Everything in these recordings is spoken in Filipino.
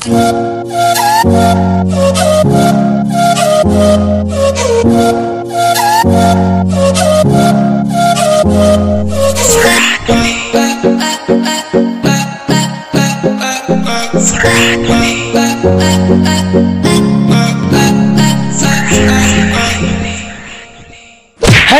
Hi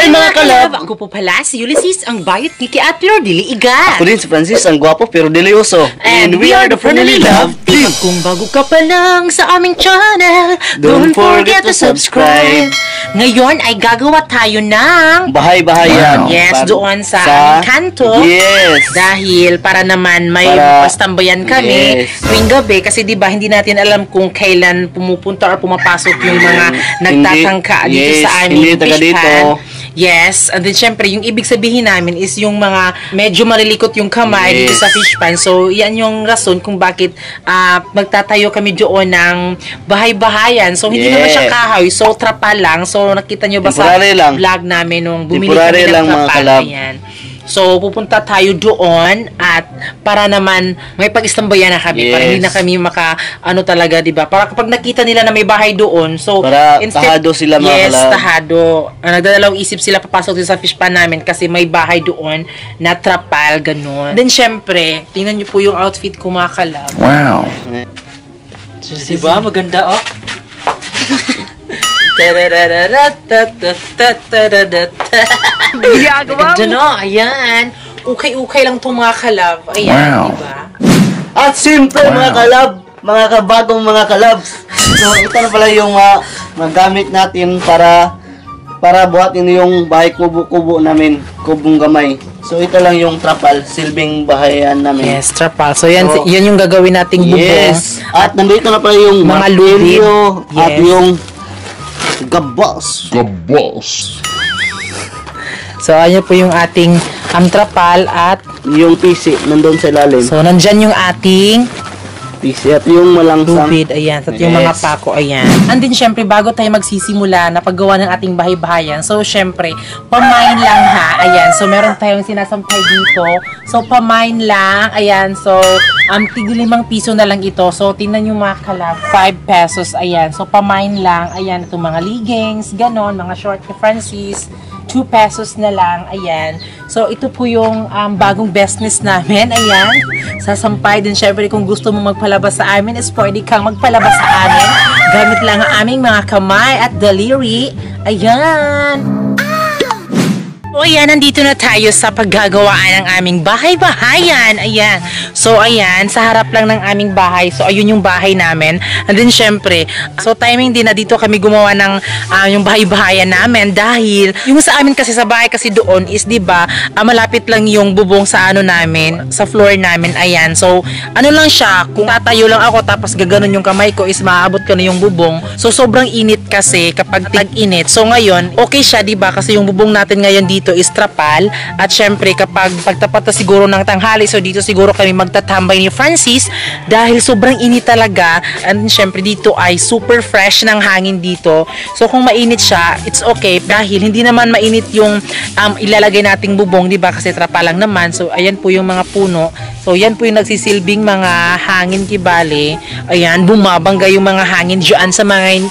mga kalab! Ako po pala si Ulysses, ang bayot ni Kiat pero dili iga. Ako din si Francis, ang gwapo pero dili uso. And we are the Friendly Love Team. Kung bago ka pa lang sa aming channel, Don't forget to subscribe. Ngayon ay gagawa tayo ng Bahay-bahayan. yes, doon sa aming kanto. Yes. Dahil para naman may Para- pastambayan kami Yes. tuwing gabi kasi 'di ba hindi natin alam kung kailan pumupunta or pumapasok yung mga nagtatangka dito yes, sa aming hindi taga fish dito. pan. Yes, and then syempre yung ibig sabihin namin is yung mga medyo malilikot yung kamay dito Yes. sa fish pan. So yan yung rason kung bakit magtatayo kami doon ng bahay-bahayan. So hindi naman siya Yes. kahoy, so trapal lang. So nakita nyo ba sa Temporary lang. vlog namin nung bumili Temporary kami ng lang, mga trapal? kalab. Ayan. So, pupunta tayo doon at para naman may pag-istambayan na kami. Para Yes. hindi na kami ano talaga, di ba? Para kapag nakita nila na may bahay doon, so, Para tahado sila, mga yes, kalab. tahado. Nagdadalawang isip sila papasok dito sa fish pan namin kasi may bahay doon na trapal, ganun. Then, syempre, tingnan niyo po yung outfit ko, mga kalab. Wow. Diba? Maganda, oh. Ganda no, ayan. Ukay-ukay lang itong mga kalab. Ayan, Wow. diba? At simple mga kalab, mga kabagong mga kalabs. So ito na pala yung mga gamit natin para buhatin yung bahay kubo-kubo namin, kubong gamay. So ito lang yung trapal, silbing bahayan namin. Yes, trapal. So, yan, So, yan yung gagawin nating bubong. Yes. At nandito na pala yung Mga lubid. martilyo at Yes. yung gabas. So, ayan po yung ating trapal at Yung PC nandun sa ilalim. so, nandyan yung ating PC at yung malangsang. lubid. Ayan. At yung mga Yes. pako. Ayan. And then, syempre, bago tayo magsisimula na paggawa ng ating bahay-bahayan, so, syempre, pamain lang ha. Ayan. So, meron tayong sinasampay dito. So, pamain lang. Ayan. So, tig-5 piso na lang ito. So, tingnan nyo mga kalab. 5 pesos. Ayan. So, pamain lang. Ayan. Itong mga leggings. Ganon. Mga short ni Francis. 2 pesos na lang. Ayan. So, ito po yung bagong business namin. Ayan. Sasampay din. Syempre, kung gusto mo magpalabas sa amin, is pwede kang magpalabas sa amin. Gamit lang ang aming mga kamay at daliri. Ayan. So, ayan, nandito na tayo sa paggagawaan ng aming bahay-bahayan. Ayan. So, ayan, sa harap lang ng aming bahay. So, ayun yung bahay namin. And then, syempre, so, timing din na dito kami gumawa ng yung bahay-bahayan namin dahil yung sa amin kasi sa bahay kasi doon is, di ba, malapit lang yung bubong sa ano namin, sa floor namin. Ayan. So, ano lang siya, kung tatayo lang ako tapos gaganon yung kamay ko is maaabot ko na yung bubong. So, sobrang init kasi kapag tag-init. So, ngayon, okay siya, di ba? Kasi yung bubong natin ngayon dito is trapal at syempre kapag pagtapat na siguro ng tanghali, so dito siguro kami magtatambay ni Francis dahil sobrang init talaga and syempre dito ay super fresh ng hangin dito. So kung mainit siya, it's okay dahil hindi naman mainit yung ilalagay nating bubong, di ba? Kasi trapal lang naman. So ayan po yung mga puno. So yan po yung nagsisilbing mga hangin kibale. Ayan, bumabangga yung mga hangin diyan sa mga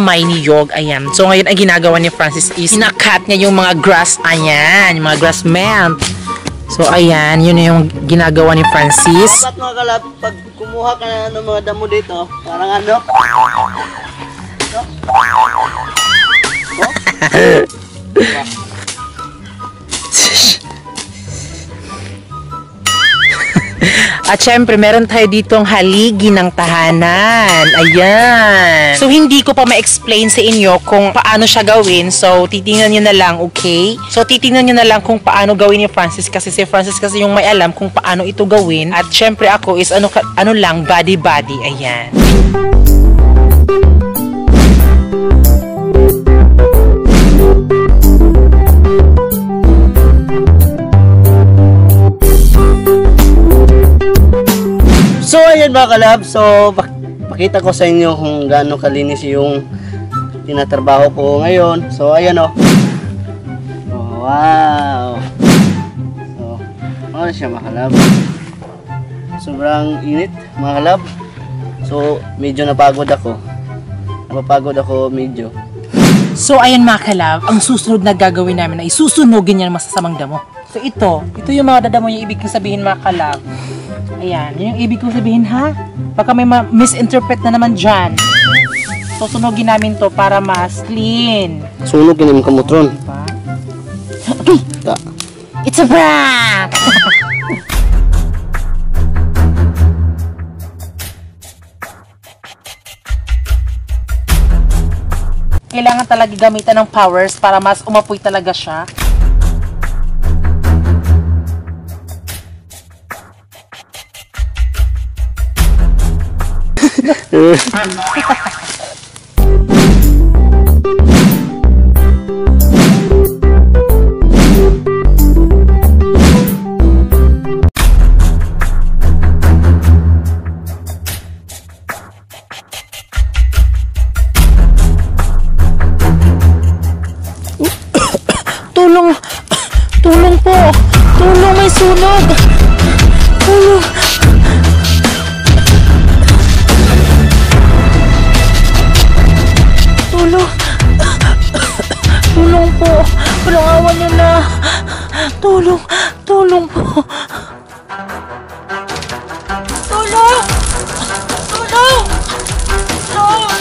may niyog. Ayan. So, ngayon, ang ginagawa ni Francis is sinakat niya yung mga grass. Ayan. Yung mga grass mat. So, ayan. Yun yung ginagawa ni Francis. Dapat mga kalab, pag kumuha ka na ng mga damo dito, parang ano? At syempre, meron tayo ditong haligi ng tahanan. Ayan. So, hindi ko pa ma-explain sa inyo kung paano siya gawin. So, titingnan nyo na lang, okay? So, titingnan nyo na lang kung paano gawin ni Francis. Kasi si Francis kasi yung may alam kung paano ito gawin. At syempre, ako is ano lang, body-body. Ayan. So ayan mga kalab, so pakita ko sa inyo kung gaano kalinis yung tinatrabaho ko ngayon. So ayan oh. Oh wow. So ano siya mga kalab. Sobrang init mga kalab. So, medyo napagod ako. Napapagod ako medyo. So, ayan mga kalab, ang susunod na gagawin namin ay susunugin yan masasamang damo. So, ito yung mga dadamo yung ibig kong sabihin mga kalab. Ayan, yun yung ibig kong sabihin ha. Baka may misinterpret na naman dyan. So, sunugin namin to para mas clean. Sunog yun yung kamutron. Diba? Ta. It's a prank! Kailangan talaga gamitan ng powers para mas umapoy talaga siya. Tulong! Tulong po! Tulong, may sunog! Tulong! Tulong! Tulong po! Walang awa niyo na! Tulong! Tulong po! Tulong! Tulong! Tulong!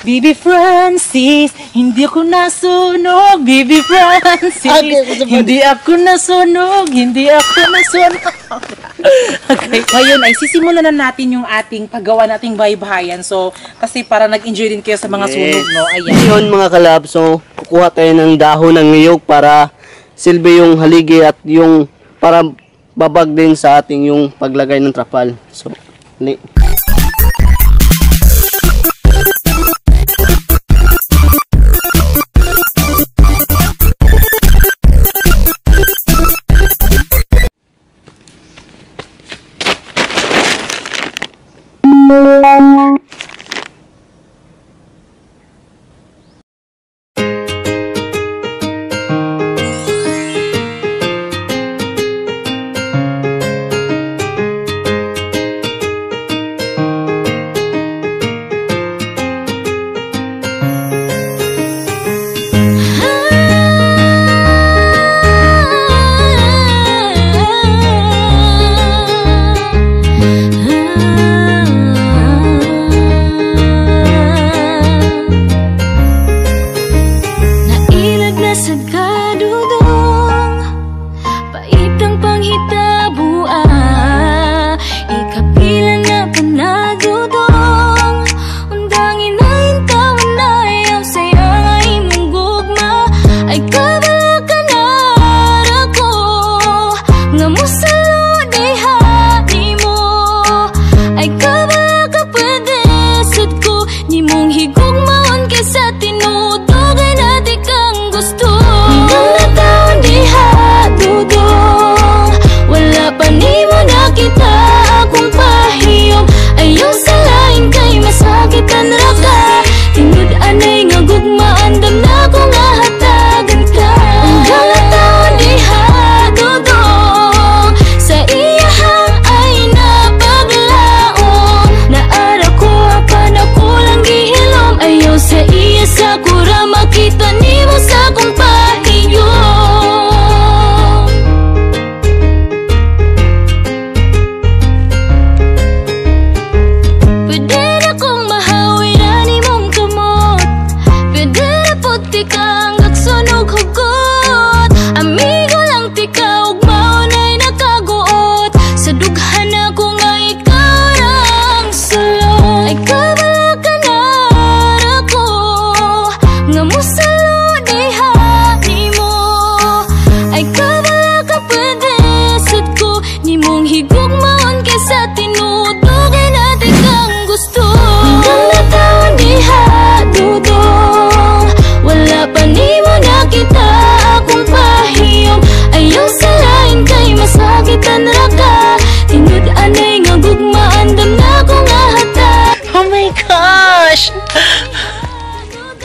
Bibi Francis, hindi ako nasunog. Bibi Francis, hindi ako nasunog. Hindi ako nasunog. Okay, ngayon ay sisimulan na natin yung ating paggawa nating bahay-bahayan. So, kasi para nag-enjoy din kayo sa mga sunog, no? Ayan. Yun mga kalab, so kukuha tayo ng dahon ng niyog para silbi yung haligi at yung para babag din sa ating yung paglagay ng trapal. So,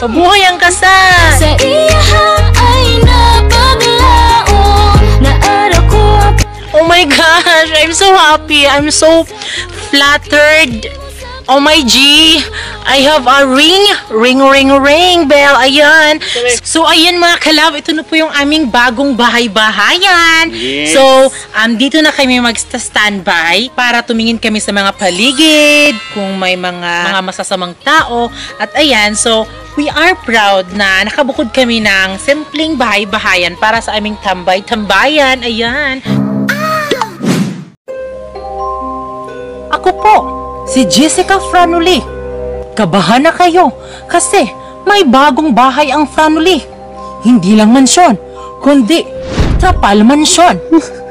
Mabuhay ang kasal! Sa iya ay napaglaong naara ko. Oh my gosh, I'm so happy. I'm so flattered. Oh my G, I have a ring bell. Ayan. So ayan mga kalab, ito na po yung aming bagong bahay-bahayan. Yes. So, dito na kami mag-standby para tumingin kami sa mga paligid, kung may mga masasamang tao. At ayan, so we are proud na nakabukod kami ng simpleng bahay-bahayan para sa aming tambay-tambayan. Ayan. Ako po, si Jessica Franuli. Kabahan na kayo kasi may bagong bahay ang Franuli. Hindi lang mansyon, kundi trapal mansyon.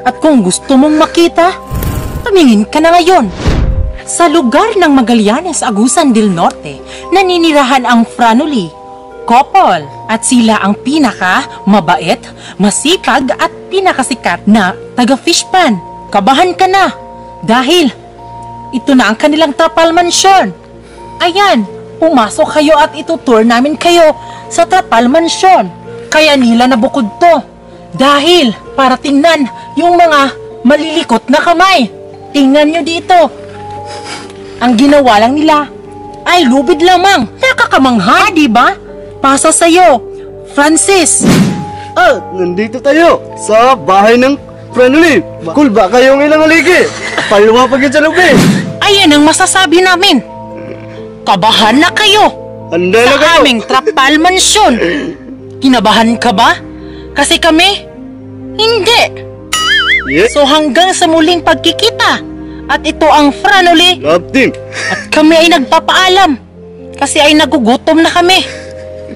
At kung gusto mong makita, tumingin ka na ngayon. Sa lugar ng Magallanes, Agusan del Norte, naninirahan ang Franuli couple at sila ang pinaka mabait, masipag at pinakasikat na taga-fish pan. Kabahan ka na dahil ito na ang kanilang trapal mansyon. Ayan, pumasok kayo at itutour namin kayo sa trapal mansyon. Kaya nila nabukod to dahil para tingnan yung mga malilikot na kamay. Tingnan nyo dito. Ang ginawa lang nila ay lubid lamang. Nakakamangha, di ba? Pasa sa'yo, Francis. At nandito tayo sa bahay ng Franuli. Cool ba kayong ilang aligi? Palwa pag sa lubi. Ayan ang masasabi namin. Kabahan na kayo Handa na sa kayo. aming trapal mansyon. Kinabahan ka ba? Kasi kami, hindi. Yes. So hanggang sa muling pagkikita. At ito ang Franuli. Love team. At kami ay nagpapaalam. Kasi ay nagugutom na kami.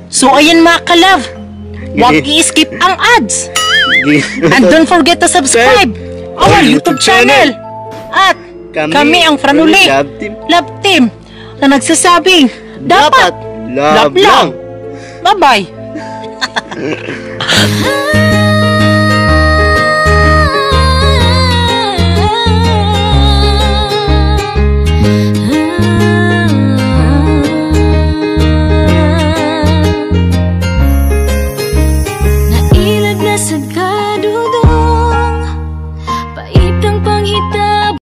So ayan mga kalab, huwag i-skip ang ads. And don't forget to subscribe our YouTube channel. At kami ang Franuli Love Team. na nagsasabing dapat Love lang. Bye-bye.